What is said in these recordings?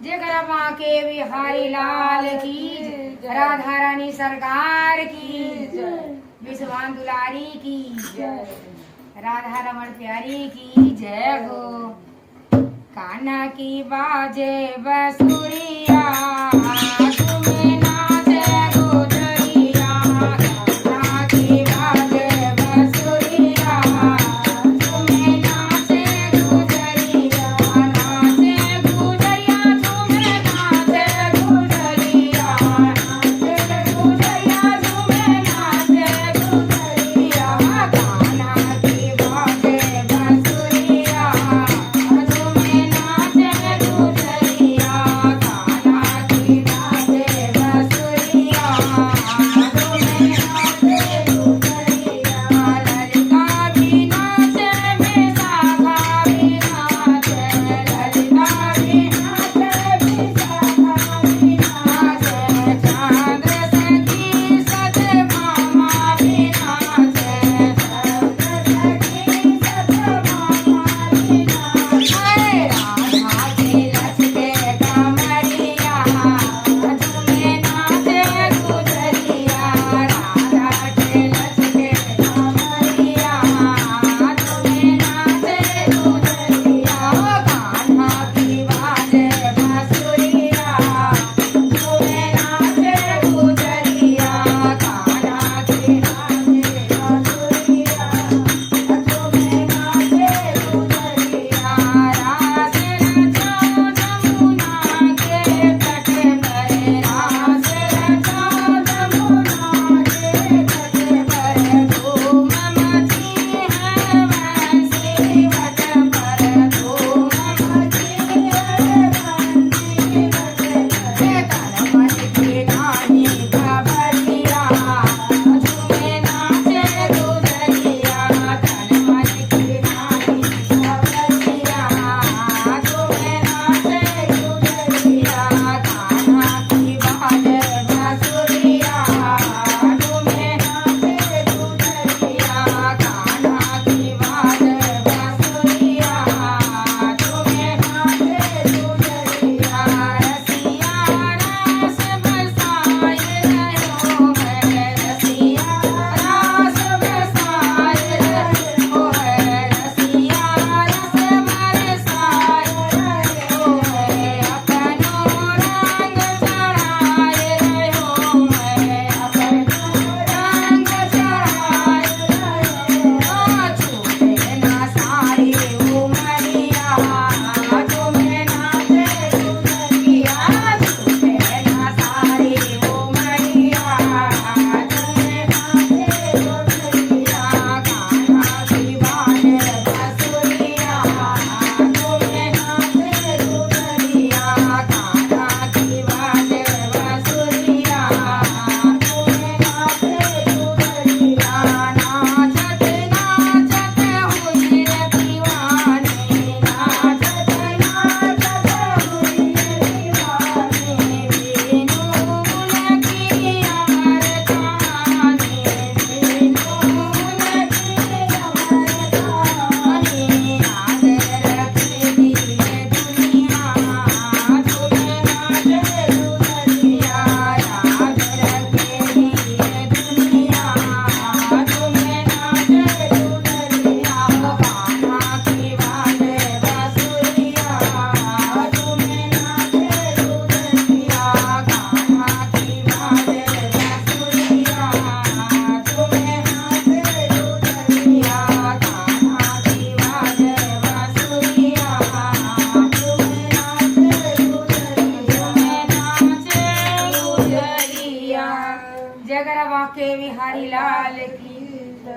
जगदम्बा के बिहारी लाल की, राधा रानी सरकार की, विश्वान दुलारी की, राधा रमण प्यारी की जय हो। कान्हा की बाजे बसुरिया, तुम्हें नाचे गुजरिया। कान्हा की बाजे बसुरिया, तुम्हें नाचे गुजरिया। नाचे गुजरिया, तुम्हें नाचे गुजरिया। नाचे गुजरिया, तुम्हें नाचे गुजरिया। कान्हा की बाजे बसुरिया, तुम्हें नाचे गुजरिया। कान्हा की बाजे बसुरिया, तुम्हें नाचे गुजरिया। ललिता भी नाचे, विशाखा भी नाचे। ललिता भी नाचे, विशाखा भी नाचे। चंद्र सखी सतभामा भी नाचे। चंद्र सखी सतभामा भी नाचे। राधा के लचके कमरिया, तुम्हें नाचे गुजरिया। राधा के लचके कमरिया, तुम्हें नाचे गुजरिया। कान्हा की बाजे बसुरिया, तुम्हें नाचे गुजरिया। कान्हा की बाजे बसुरिया, तुम्हें नाचे गुजरिया। रास रचाओ जमुना के तट पर, रास रचाओ जमुना के तट पर। धूम मची है वैसी वट पर, धूम मची है वैसी वट पर। कलमल की रानी खबरिया, तुम्हें नाचे गुजरिया। कलमल की रानी खबरिया, तुम्हें नाचे गुजरिया। कान्हा की बाजे बसुरिया, तुम्हें नाचे गुजरिया। कान्हा की बाजे बसुरिया, तुम्हें नाचे गुजरिया। रसिया रास बरसाए रहो है, रसिया रास बरसाए रहो है। रसिया रस बरसाए रहो है, अपनो रंग चढ़ाए रहो है। अपनो रंग चढ़ाए रहो। छूटे ना सारी उमरिया, तुम्हें नाचे गुजरिया। छूटे ना सारी उमरिया, तुम्हें नाचे गुजरिया। कान्हा की बाजे बसुरिया, तुम्हें नाचे गुजरिया। कान्हा की बाजे बसुरिया, तुम्हें नाचे गुजरिया। नाचत नाचत हुई रे दीवानी, नाचत नाचत हुई रे दीवानी। बीनू लगी अमर कहानी, बीनू लगी अमर कहानी। याद रखेगी ये दुनिया, तुम्हें नाचे गुजरिया। याद रखेगी ये दुनिया, तुम्हें नाचे गुजरिया। कान्हा की बाजे बसुरिया, तुम्हें नाचे गुजरिया। कान्हा की बाजे बसुरिया, तुम्हें नाचे गुजरिया। कान्हा की बाजे बसुरिया, तुम्हें नाचे गुजरिया। जगदम्बा के बिहारी लाल की।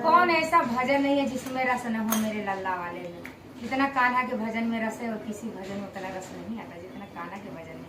कौन ऐसा भजन नहीं है जिसमें रस न हो मेरे लल्ला वाले में। जितना कान्हा के भजन में रस है और किसी भजन में उतना रस नहीं आता जितना कान्हा के भजन में।